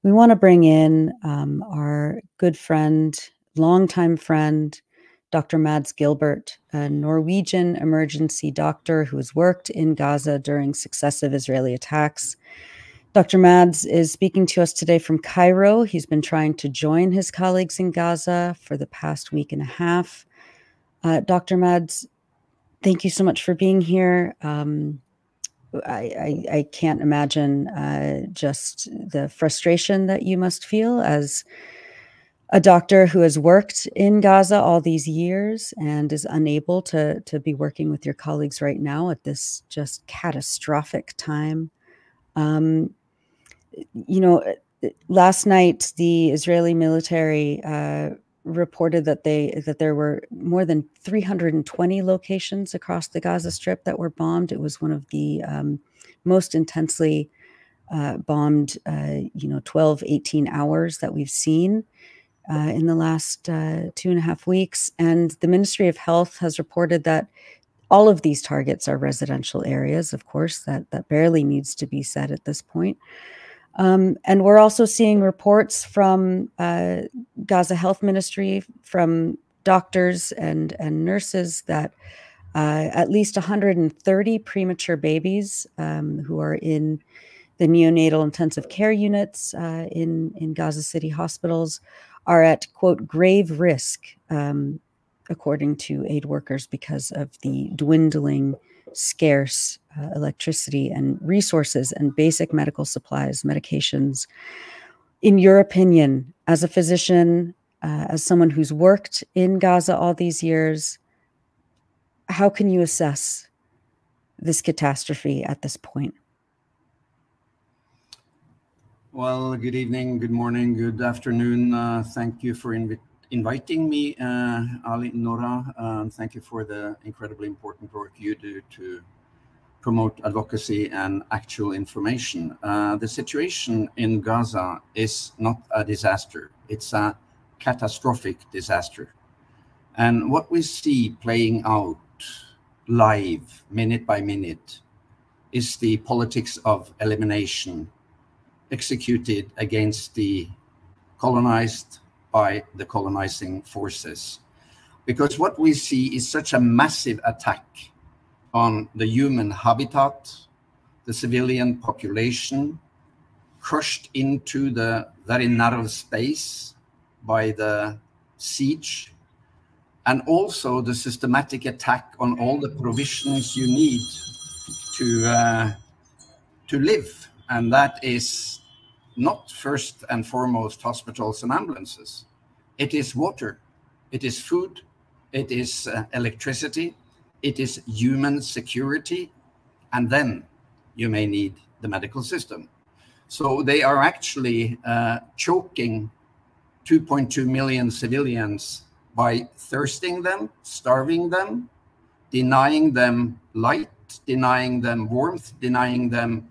we want to bring in our good friend, longtime friend, Dr. Mads Gilbert, a Norwegian emergency doctor who has worked in Gaza during successive Israeli attacks. Dr. Mads is speaking to us today from Cairo. He's been trying to join his colleagues in Gaza for the past week and a half. Dr. Mads, thank you so much for being here. I can't imagine just the frustration that you must feel as a doctor who has worked in Gaza all these years and is unable to be working with your colleagues right now at this just catastrophic time. Last night, the Israeli military reported that there were more than 320 locations across the Gaza Strip that were bombed. It was one of the most intensely bombed, 12, 18 hours that we've seen in the last 2.5 weeks. And the Ministry of Health has reported that all of these targets are residential areas, of course, that barely needs to be said at this point. And we're also seeing reports from Gaza Health Ministry, from doctors and nurses that at least 130 premature babies who are in the neonatal intensive care units in Gaza City hospitals are at, quote, grave risk, according to aid workers, because of the dwindling scarce electricity and resources and basic medical supplies, medications. In your opinion, as a physician, as someone who's worked in Gaza all these years, how can you assess this catastrophe at this point? Well, good evening, good morning, good afternoon. Thank you for inviting me, Ali, Nora. Thank you for the incredibly important work you do to promote advocacy and actual information. The situation in Gaza is not a disaster. It's a catastrophic disaster. And what we see playing out live, minute by minute, is the politics of elimination executed against the colonized by the colonizing forces. Because what we see is such a massive attack on the human habitat, the civilian population, crushed into the very narrow space by the siege, and also the systematic attack on all the provisions you need to live. And that is not first and foremost hospitals and ambulances. It is water, it is food, it is electricity, it is human security, and then you may need the medical system. So they are actually choking 2.2 million civilians by thirsting them, starving them, denying them light, denying them warmth, denying them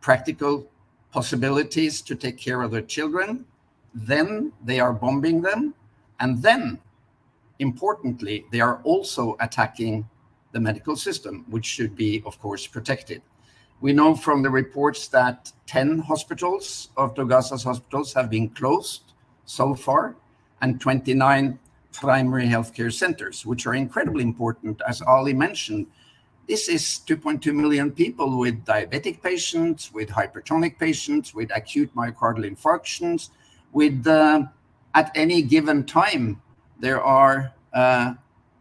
practical possibilities to take care of their children. Then they are bombing them. And then, importantly, they are also attacking the medical system, which should be, of course, protected. We know from the reports that 10 hospitals of Gaza's hospitals have been closed so far, and 29 primary healthcare centers, which are incredibly important. As Ali mentioned, this is 2.2 million people with diabetic patients, with hypertonic patients, with acute myocardial infarctions, with, at any given time, there are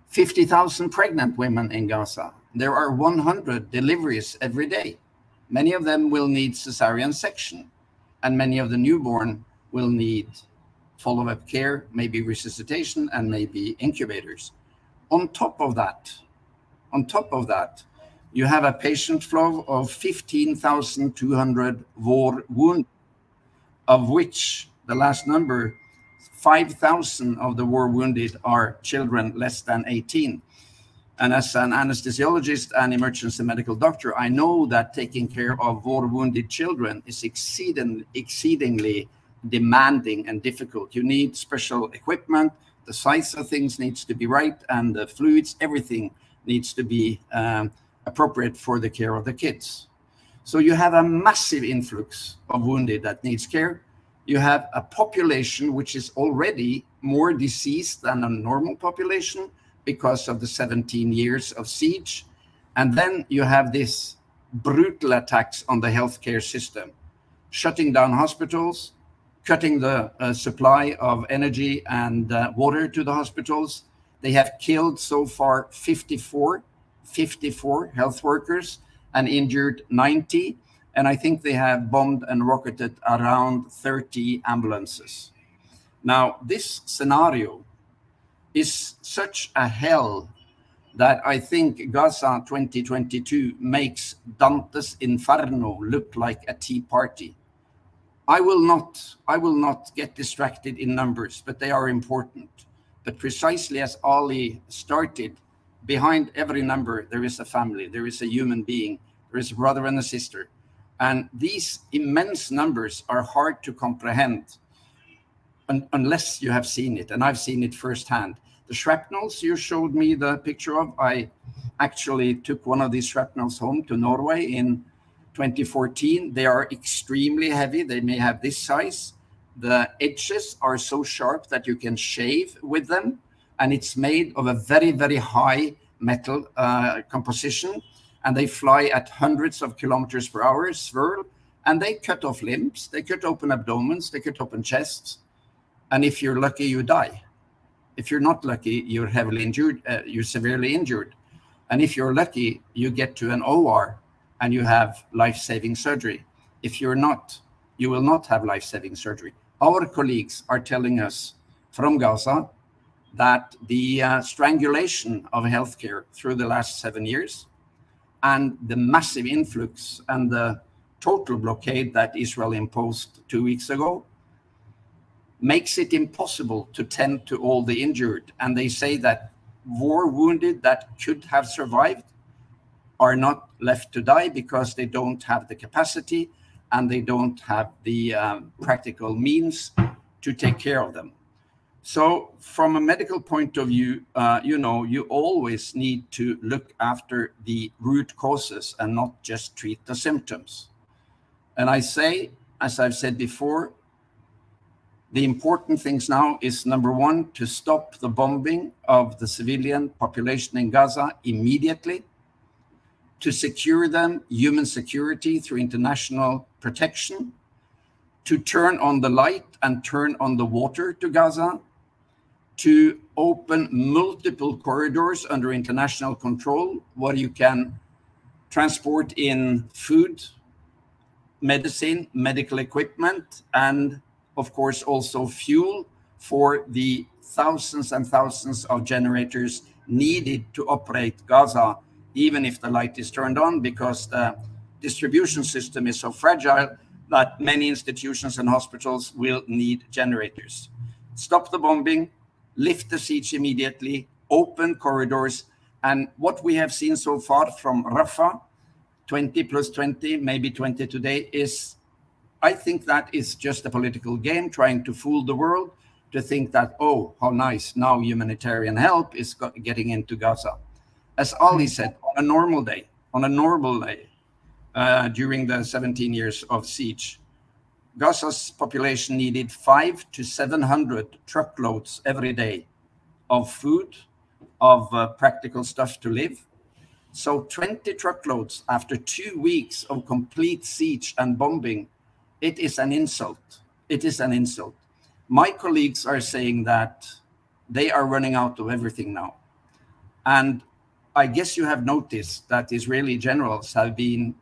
50,000 pregnant women in Gaza. There are 100 deliveries every day. Many of them will need cesarean section, and many of the newborn will need follow-up care, maybe resuscitation, and maybe incubators. On top of that, you have a patient flow of 15,200 war wounded, of which the last number, 5,000 of the war wounded are children less than 18. And as an anesthesiologist and emergency medical doctor, I know that taking care of war wounded children is exceedingly demanding and difficult. You need special equipment, the size of things needs to be right, and the fluids, everything needs to be appropriate for the care of the kids. So you have a massive influx of wounded that needs care. You have a population which is already more diseased than a normal population because of the 17 years of siege. And then you have this brutal attacks on the healthcare system, shutting down hospitals, cutting the supply of energy and water to the hospitals. They have killed so far 54 health workers and injured 90. And I think they have bombed and rocketed around 30 ambulances. Now, this scenario is such a hell that I think Gaza 2022 makes Dante's Inferno look like a tea party. I will not get distracted in numbers, but they are important. But precisely as Ali started, behind every number, there is a family, there is a human being, there is a brother and a sister. And these immense numbers are hard to comprehend unless you have seen it. And I've seen it firsthand. The shrapnels you showed me the picture of, I actually took one of these shrapnels home to Norway in 2014. They are extremely heavy. They may have this size. The edges are so sharp that you can shave with them. And it's made of a very, very high metal composition. And they fly at hundreds of kilometers per hour, swirl, and they cut off limbs, they cut open abdomens, they cut open chests. And if you're lucky, you die. If you're not lucky, you're heavily injured, you're severely injured. And if you're lucky, you get to an OR and you have life-saving surgery. If you're not, you will not have life-saving surgery. Our colleagues are telling us from Gaza that the strangulation of healthcare through the last 7 years and the massive influx and the total blockade that Israel imposed 2 weeks ago makes it impossible to tend to all the injured. And they say that war wounded that could have survived are not left to die because they don't have the capacity and they don't have the practical means to take care of them. So from a medical point of view, you always need to look after the root causes and not just treat the symptoms. And I say, as I've said before, the important things now is, number one, to stop the bombing of the civilian population in Gaza immediately, to secure them human security through international protection, to turn on the light and turn on the water to Gaza, to open multiple corridors under international control where you can transport in food, medicine, medical equipment, and of course also fuel for the thousands and thousands of generators needed to operate Gaza, even if the light is turned on, because the distribution system is so fragile that many institutions and hospitals will need generators. Stop the bombing, lift the siege immediately, open corridors. And what we have seen so far from Rafah, 20 plus 20, maybe 20 today, is, I think that is just a political game trying to fool the world to think that, oh, how nice, now humanitarian help is getting into Gaza. As Ali said, on a normal day, during the 17 years of siege, Gaza's population needed 500 to 700 truckloads every day of food, of practical stuff to live. So 20 truckloads after 2 weeks of complete siege and bombing, it is an insult. It is an insult. My colleagues are saying that they are running out of everything now. And I guess you have noticed that Israeli generals have been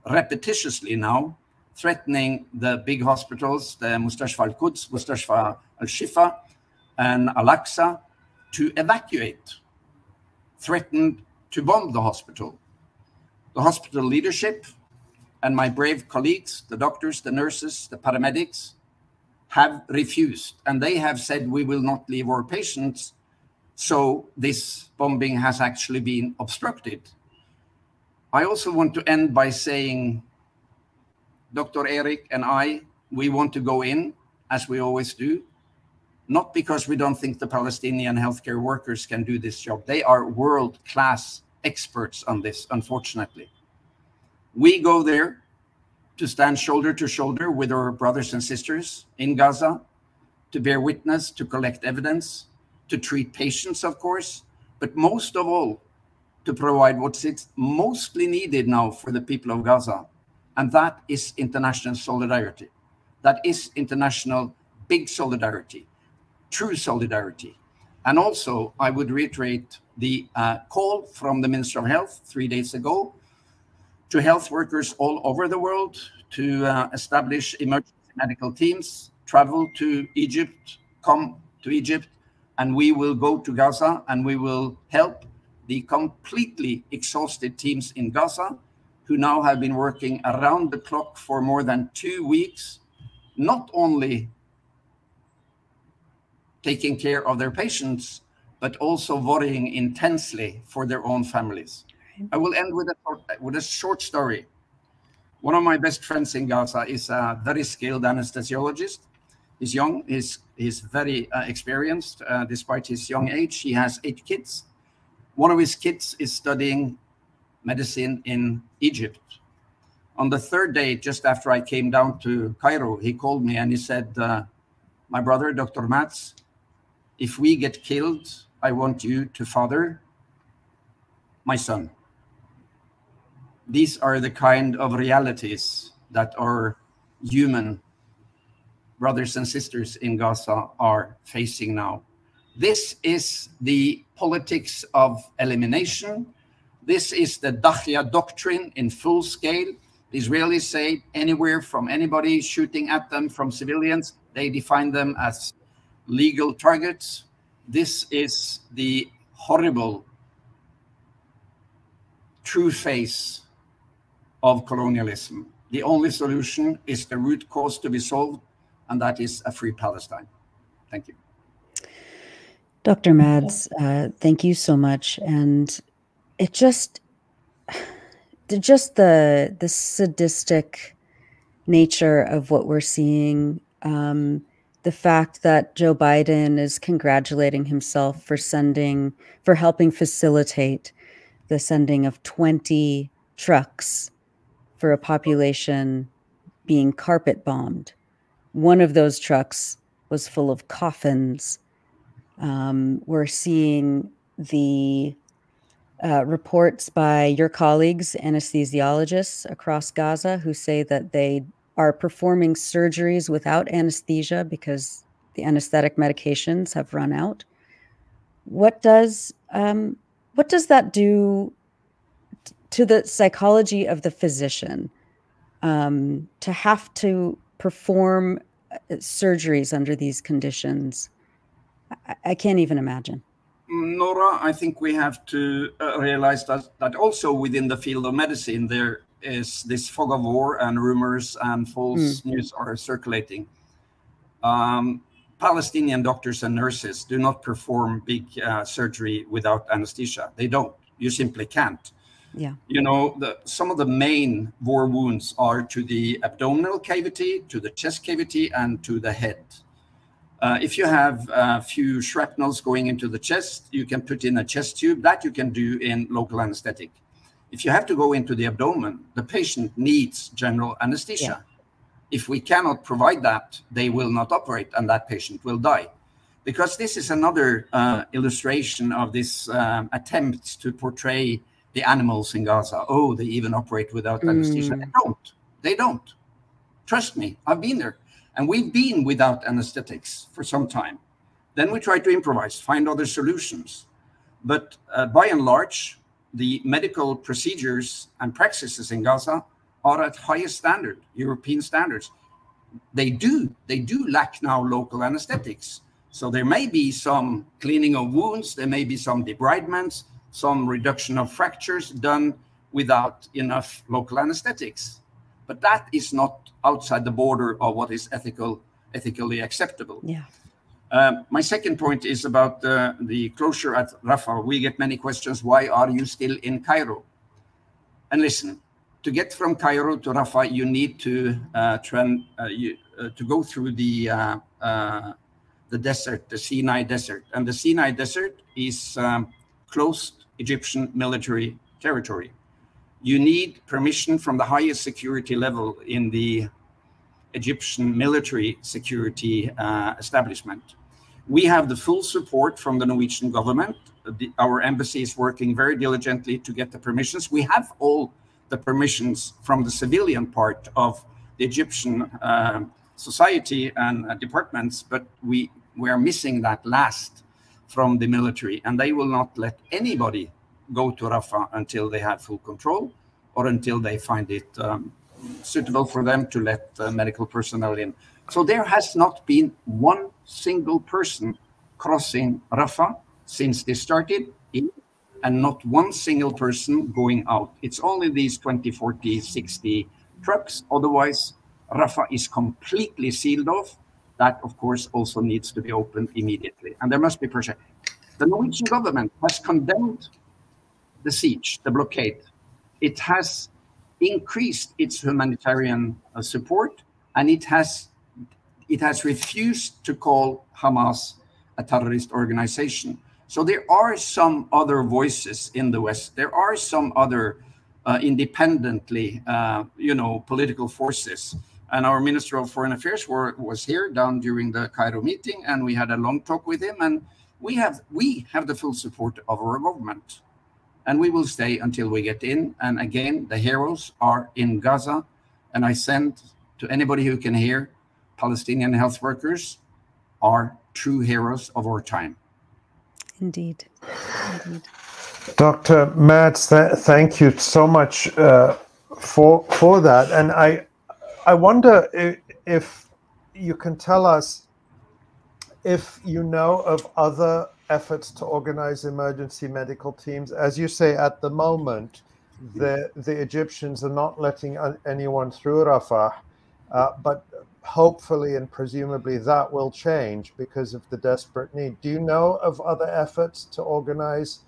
repetitiously now threatening the big hospitals, the Mustashfa al-Quds, Mustashfa al-Shifa, and Al-Aqsa, to evacuate, threatened to bomb the hospital. The hospital leadership and my brave colleagues, the doctors, the nurses, the paramedics, have refused. And they have said, we will not leave our patients. So this bombing has actually been obstructed. I also want to end by saying, Dr. Erik and I, we want to go in, as we always do, not because we don't think the Palestinian healthcare workers can do this job. They are world-class experts on this, unfortunately. We go there to stand shoulder to shoulder with our brothers and sisters in Gaza, to bear witness, to collect evidence, to treat patients, of course, but most of all, to provide what's mostly needed now for the people of Gaza, and that is international solidarity. That is international big solidarity, true solidarity. And also, I would reiterate the call from the Minister of Health 3 days ago to health workers all over the world to establish emergency medical teams, travel to Egypt, come to Egypt, and we will go to Gaza and we will help the completely exhausted teams in Gaza who now have been working around the clock for more than 2 weeks, not only taking care of their patients, but also worrying intensely for their own families. I will end with a short story. One of my best friends in Gaza is a very skilled anesthesiologist. He's young, he's very experienced, despite his young age. He has 8 kids. One of his kids is studying medicine in Egypt. On the 3rd day, just after I came down to Cairo, he called me and he said, my brother, Dr. Mats, if we get killed, I want you to father my son. These are the kind of realities that our human brothers and sisters in Gaza are facing now. This is the politics of elimination. This is the Dahya doctrine in full scale. The Israelis say anywhere from anybody shooting at them from civilians, they define them as legal targets. This is the horrible true face of colonialism. The only solution is the root cause to be solved, and that is a free Palestine. Thank you. Dr. Mads, thank you so much. And it just the sadistic nature of what we're seeing, the fact that Joe Biden is congratulating himself for helping facilitate the sending of 20 trucks for a population being carpet bombed. One of those trucks was full of coffins. We're seeing the reports by your colleagues, anesthesiologists across Gaza, who say that they are performing surgeries without anesthesia because the anesthetic medications have run out. What does that do to the psychology of the physician, to have to perform surgeries under these conditions? I can't even imagine. Nora, I think we have to realize that also within the field of medicine, there is this fog of war and rumors and false news are circulating. Palestinian doctors and nurses do not perform big surgery without anesthesia. They don't. You simply can't. Yeah. You know, some of the main war wounds are to the abdominal cavity, to the chest cavity, and to the head. If you have a few shrapnels going into the chest, you can put in a chest tube. That you can do in local anesthetic. If you have to go into the abdomen, the patient needs general anesthesia. Yeah. If we cannot provide that, they will not operate and that patient will die. Because this is another illustration of this attempt to portray the animals in Gaza. Oh, they even operate without anesthesia. They don't. They don't. Trust me, I've been there. And we've been without anesthetics for some time. Then we try to improvise, find other solutions. But by and large, the medical procedures and practices in Gaza are at highest standard, European standards. They do lack now local anesthetics. So there may be some cleaning of wounds, there may be some debridements, some reduction of fractures done without enough local anesthetics. But that is not outside the border of what is ethically acceptable. Yeah. My second point is about the closure at Rafah. We get many questions. Why are you still in Cairo? And listen, to get from Cairo to Rafah, you need to go through the desert, the Sinai Desert. And the Sinai Desert is closed Egyptian military territory. you need permission from the highest security level in the Egyptian military security establishment. We have the full support from the Norwegian government. Our embassy is working very diligently to get the permissions. We have all the permissions from the civilian part of the Egyptian society and departments, but we are missing that last from the military, and they will not let anybody go to Rafah until they have full control or until they find it suitable for them to let medical personnel in. So there has not been one single person crossing Rafah since this started, and not one single person going out. It's only these 20, 40, 60 trucks. Otherwise, Rafah is completely sealed off. That, of course, also needs to be opened immediately. And there must be pressure. The Norwegian government has condemned the siege, the blockade. It has increased its humanitarian support, and it has refused to call Hamas a terrorist organization. So there are some other voices in the West. There are some other independently, political forces. And our Minister of Foreign Affairs was here down during the Cairo meeting, and we had a long talk with him. And we have the full support of our government, and we will stay until we get in. And again, the heroes are in Gaza, and I send to anybody who can hear, Palestinian health workers are true heroes of our time. Indeed. Indeed. Dr. Mads, thank you so much for that. And I wonder if you can tell us if you know of other efforts to organize emergency medical teams. As you say, at the moment, the Egyptians are not letting anyone through Rafah, but hopefully and presumably that will change because of the desperate need. Do you know of other efforts to organize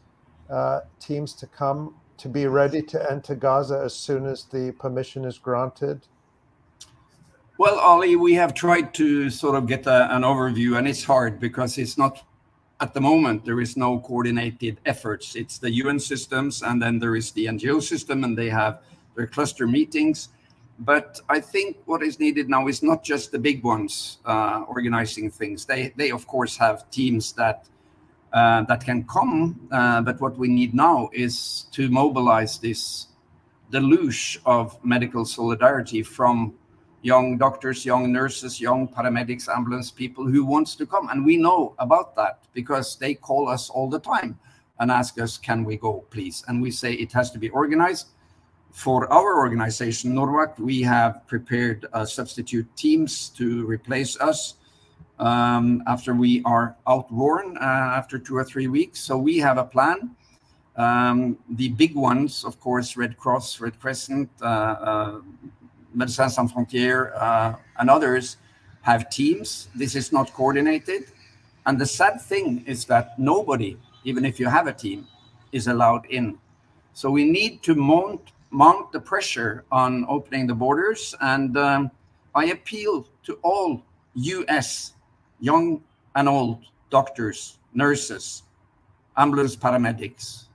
teams to come, to be ready to enter Gaza as soon as the permission is granted? Well, Ali, we have tried to sort of get an overview, and it's hard because it's not, at the moment, there is no coordinated efforts. It's the UN systems, and then there is the NGO system, and they have their cluster meetings. But I think what is needed now is not just the big ones organizing things. They of course have teams that can come, but what we need now is to mobilize this deluge of medical solidarity from young doctors, young nurses, young paramedics, ambulance people who wants to come. And we know about that because they call us all the time and ask us, can we go, please? And we say it has to be organized. For our organization, NORWAC, we have prepared substitute teams to replace us after we are outworn after 2 or 3 weeks. So we have a plan. The big ones, of course, Red Cross, Red Crescent, Médecins Sans Frontières, and others have teams. This is not coordinated. And the sad thing is that nobody, even if you have a team, is allowed in. So we need to mount the pressure on opening the borders. And I appeal to all US, young and old doctors, nurses, ambulance paramedics,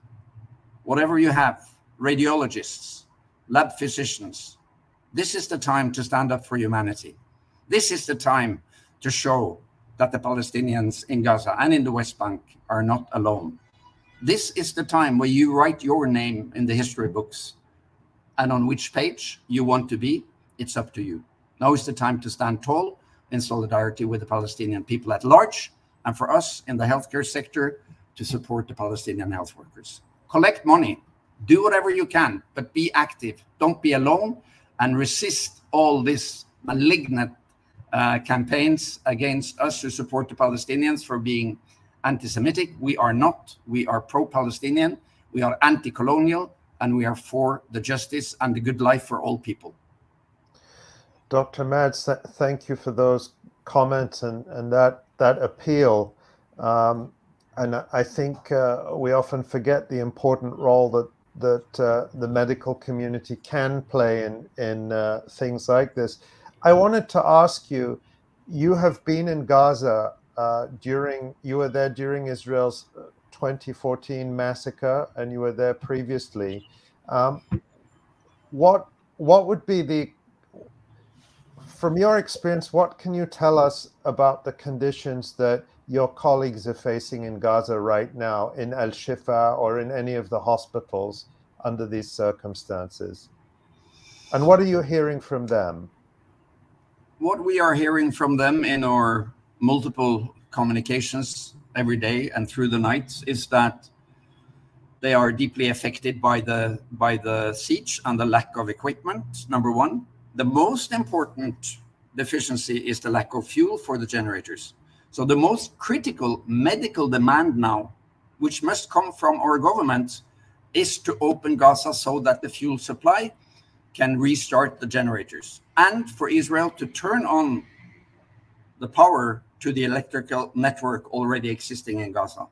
whatever you have, radiologists, lab physicians. This is the time to stand up for humanity. This is the time to show that the Palestinians in Gaza and in the West Bank are not alone. This is the time where you write your name in the history books, and on which page you want to be, it's up to you. Now is the time to stand tall in solidarity with the Palestinian people at large, and for us in the healthcare sector to support the Palestinian health workers. Collect money, do whatever you can, but be active. Don't be alone, and resist all these malignant campaigns against us who support the Palestinians for being anti-Semitic. We are not. We are pro-Palestinian. We are anti-colonial, and we are for the justice and the good life for all people. Dr. Mads, thank you for those comments and that appeal. And I think we often forget the important role that the medical community can play in things like this. I wanted to ask you, you have been in Gaza you were there during Israel's 2014 massacre, and you were there previously. what would be the, from your experience, what can you tell us about the conditions that your colleagues are facing in Gaza right now, in Al-Shifa or in any of the hospitals under these circumstances? And what are you hearing from them? What we are hearing from them in our multiple communications every day and through the night is that they are deeply affected by the siege and the lack of equipment, number one. The most important deficiency is the lack of fuel for the generators. So the most critical medical demand now, which must come from our government, is to open Gaza so that the fuel supply can restart the generators, and for Israel to turn on the power to the electrical network already existing in Gaza.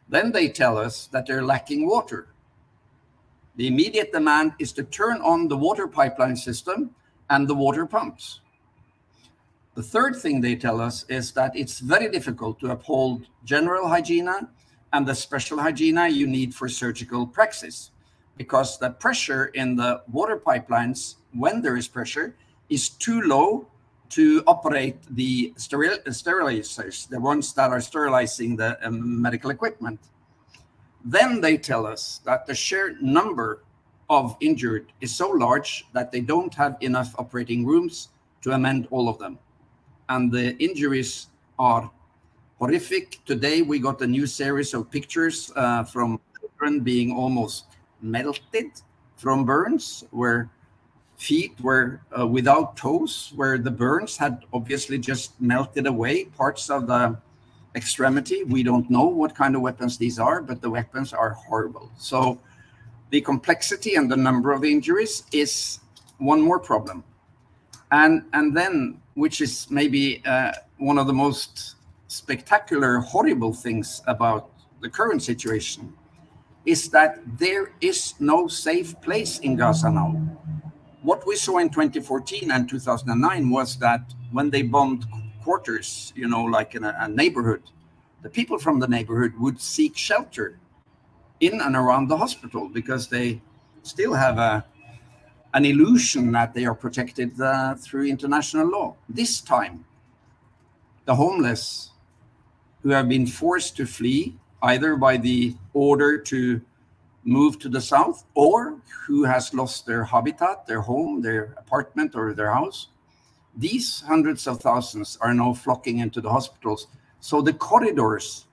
Then they tell us that they're lacking water. The immediate demand is to turn on the water pipeline system and the water pumps. The third thing they tell us is that it's very difficult to uphold general hygiene and the special hygiene you need for surgical praxis, because the pressure in the water pipelines, when there is pressure, is too low to operate the sterilizers, the ones that are sterilizing the medical equipment. Then they tell us that the sheer number of injured is so large that they don't have enough operating rooms to amend all of them. And the injuries are horrific. Today we got a new series of pictures from children being almost melted from burns, where feet were without toes, where the burns had obviously just melted away parts of the extremity. We don't know what kind of weapons these are, but the weapons are horrible. So the complexity and the number of injuries is one more problem. And then, which is maybe one of the most spectacular, horrible things about the current situation, is that there is no safe place in Gaza now. What we saw in 2014 and 2009 was that when they bombed quarters, you know, like in a neighborhood, the people from the neighborhood would seek shelter in and around the hospital because they still have an illusion that they are protected through international law. This time, the homeless who have been forced to flee, either by the order to move to the south, or who has lost their habitat, their home, their apartment, or their house, these hundreds of thousands are now flocking into the hospitals. So the corridors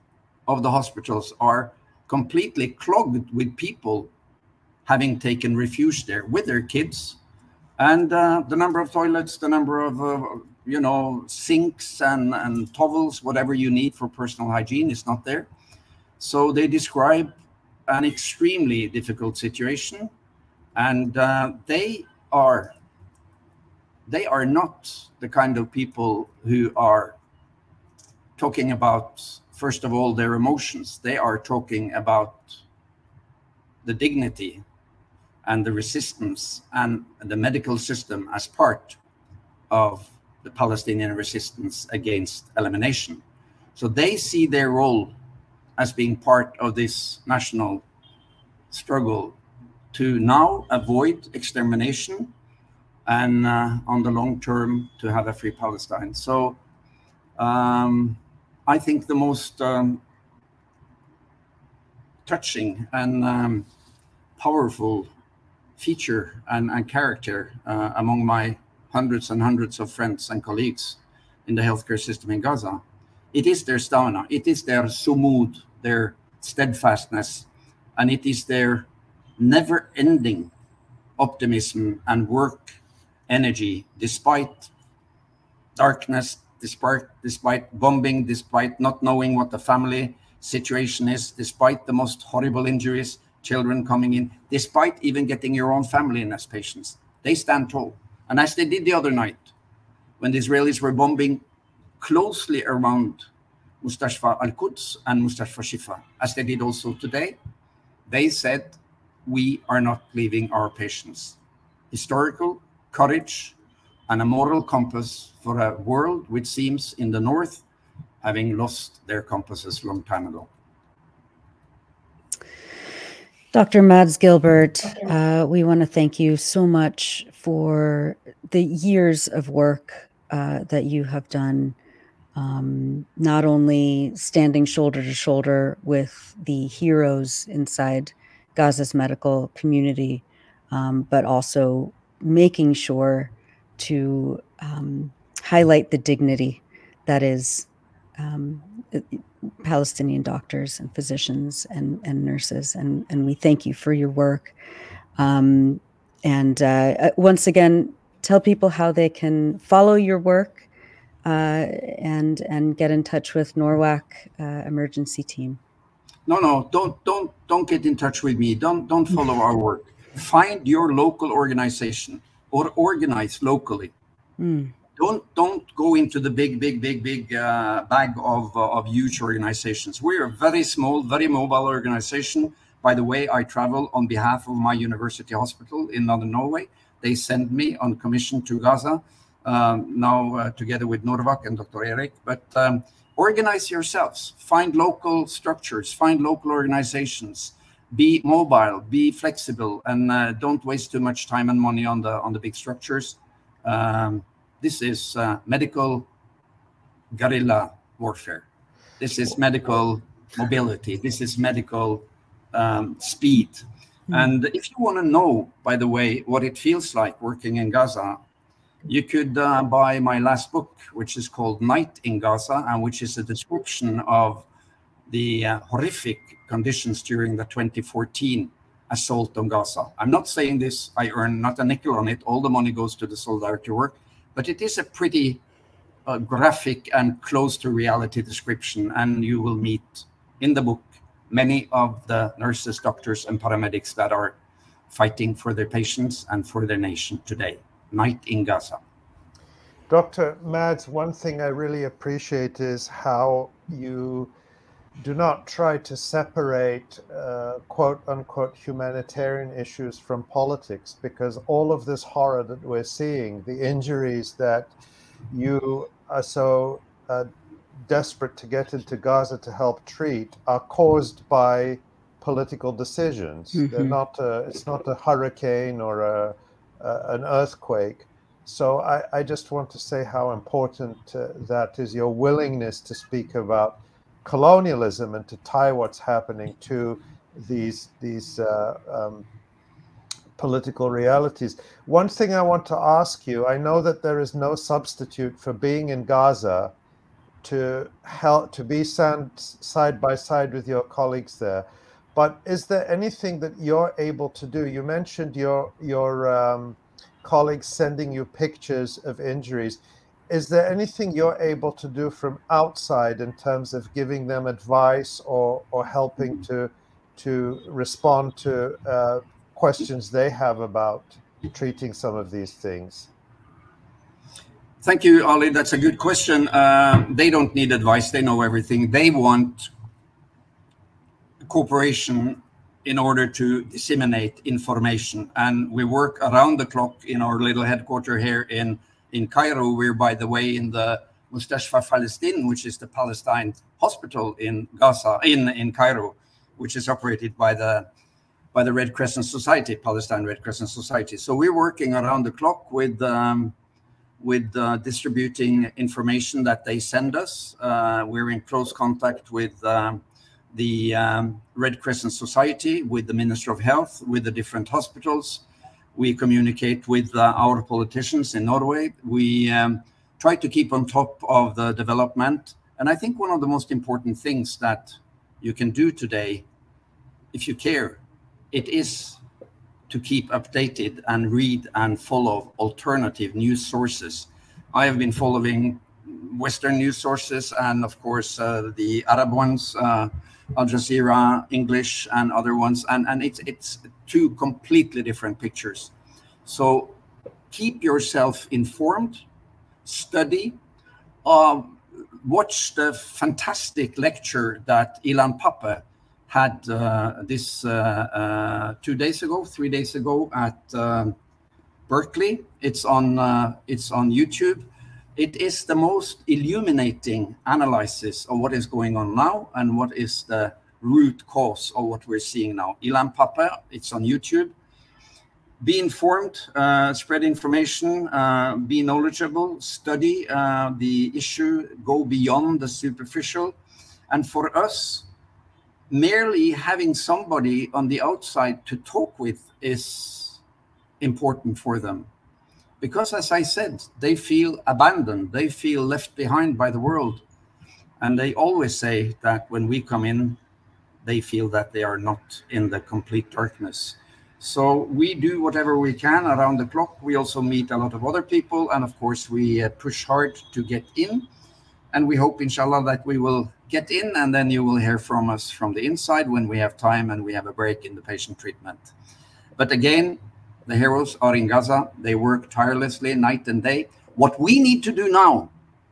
of the hospitals are completely clogged with people having taken refuge there with their kids. And the number of toilets, the number of, you know, sinks and towels, whatever you need for personal hygiene is not there. So they describe an extremely difficult situation. And they are not the kind of people who are talking about, first of all, their emotions. They are talking about the dignity and the resistance and the medical system as part of the Palestinian resistance against elimination. So they see their role as being part of this national struggle to now avoid extermination and on the long term to have a free Palestine. So I think the most touching and powerful feature and character among my hundreds and hundreds of friends and colleagues in the healthcare system in Gaza, it is their stamina, it is their sumud, their steadfastness, and it is their never-ending optimism and work energy despite darkness, despite bombing, despite not knowing what the family situation is, despite the most horrible injuries, children coming in, despite even getting your own family in as patients. They stand tall. And as they did the other night, when the Israelis were bombing closely around Mustashfa Al-Quds and Mustashfa Shifa, as they did also today, they said, we are not leaving our patients. Historical courage and a moral compass for a world which seems in the north having lost their compasses long time ago. Dr. Mads Gilbert, we want to thank you so much for the years of work that you have done, not only standing shoulder to shoulder with the heroes inside Gaza's medical community, but also making sure to highlight the dignity that is Palestinian doctors and physicians and nurses, and we thank you for your work. And once again, tell people how they can follow your work and get in touch with NORWAC emergency team. No, don't get in touch with me. Don't follow our work. Find your local organization or organize locally. Don't go into the big bag of huge organizations. We're a very small, very mobile organization. By the way, I travel on behalf of my university hospital in Northern Norway. They send me on commission to Gaza, now together with NORWAC and Dr. Erik. But organize yourselves, find local structures, find local organizations, be mobile, be flexible, and don't waste too much time and money on the big structures. This is medical guerrilla warfare. This is medical mobility. This is medical speed. And if you want to know, by the way, what it feels like working in Gaza, you could buy my last book, which is called Night in Gaza, and which is a description of the horrific conditions during the 2014 assault on Gaza. I'm not saying this, I earn not a nickel on it. All the money goes to the solidarity work. But it is a pretty graphic and close to reality description, and you will meet in the book many of the nurses, doctors, and paramedics that are fighting for their patients and for their nation today. Night in Gaza. Dr. Mads, one thing I really appreciate is how you do not try to separate quote-unquote humanitarian issues from politics, because all of this horror that we're seeing, the injuries that you are so desperate to get into Gaza to help treat, are caused by political decisions. They're not it's not a hurricane or an earthquake. So I just want to say how important that is, your willingness to speak about colonialism and to tie what's happening to these political realities. One thing I want to ask you, I know that there is no substitute for being in Gaza to help, to be side by side with your colleagues there, but is there anything that you're able to do? You mentioned your colleagues sending you pictures of injuries. Is there anything you're able to do from outside in terms of giving them advice or helping to respond to questions they have about treating some of these things? Thank you, Ali. That's a good question. They don't need advice. They know everything. They want cooperation in order to disseminate information. And we work around the clock in our little headquarters here in Cairo. We're, by the way, in the Mustashfa Palestine, which is the Palestine hospital in Gaza, in Cairo, which is operated by the Red Crescent Society, Palestine Red Crescent Society. So we're working around the clock with distributing information that they send us. We're in close contact with the Red Crescent Society, with the Minister of Health, with the different hospitals. We communicate with our politicians in Norway. We try to keep on top of the development. And I think one of the most important things that you can do today, if you care, it is to keep updated and read and follow alternative news sources. I have been following Western news sources and, of course, the Arab ones, Al Jazeera, English, and other ones. And it's two completely different pictures. So keep yourself informed, study, watch the fantastic lecture that Ilan Pappe had this 3 days ago at Berkeley. It's on YouTube. It is the most illuminating analysis of what is going on now and what is the root cause of what we're seeing now. Ilan Pappé, it's on YouTube. Be informed, spread information, be knowledgeable, study the issue, go beyond the superficial. And for us, merely having somebody on the outside to talk with is important for them. Because as I said, they feel abandoned, they feel left behind by the world. And they always say that when we come in, they feel that they are not in the complete darkness. So we do whatever we can around the clock. We also meet a lot of other people. And of course, we push hard to get in. And we hope, inshallah, that we will get in. And then you will hear from us from the inside when we have time and we have a break in the patient treatment. But again, the heroes are in Gaza. They work tirelessly night and day. What we need to do now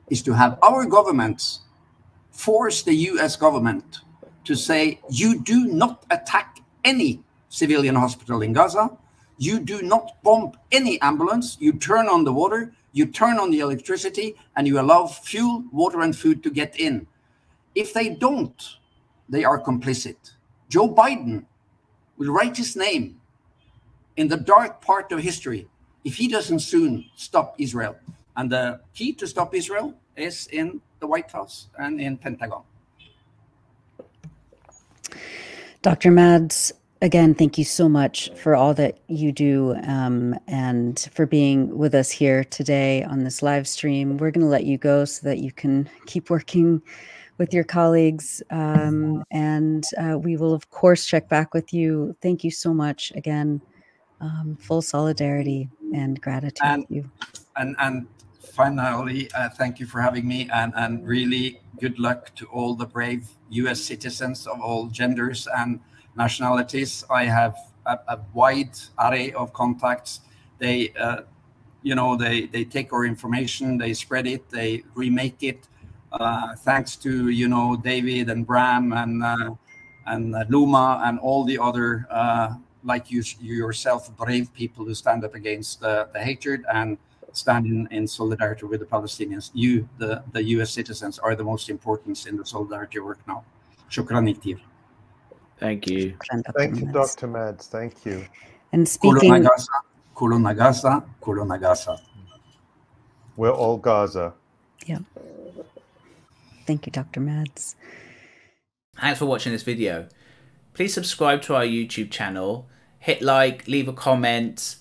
is to have our governments force the US government to say, you do not attack any civilian hospital in Gaza. You do not bomb any ambulance. You turn on the water, you turn on the electricity, and you allow fuel, water, and food to get in. If they don't, they are complicit. Joe Biden will write his name in the dark part of history if he doesn't soon stop Israel. And the key to stop Israel is in the White House and in Pentagon. Dr. Mads, again, thank you so much for all that you do and for being with us here today on this live stream. We're going to let you go so that you can keep working with your colleagues. And we will, of course, check back with you. Thank you so much again. Full solidarity and gratitude to you. And finally, thank you for having me, and really good luck to all the brave US citizens of all genders and nationalities. I have a wide array of contacts. They, they take our information, they spread it, they remake it. Thanks to, David and Bram and Luma and all the other, like you yourself, brave people who stand up against the hatred and stand in solidarity with the Palestinians. You, the US citizens, are the most important in the solidarity work now. Shukran كثير. Thank you. Thank you, Dr. Mads. Thank you. And speaking... Kuluna Gaza. We're all Gaza. Yeah. Thank you, Dr. Mads. Thanks for watching this video. Please subscribe to our YouTube channel. Hit like, leave a comment.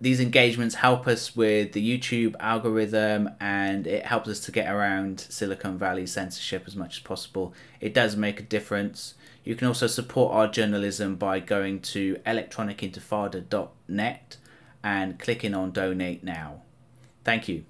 These engagements help us with the YouTube algorithm, and it helps us to get around Silicon Valley censorship as much as possible. It does make a difference. You can also support our journalism by going to electronicintifada.net and clicking on donate now. Thank you.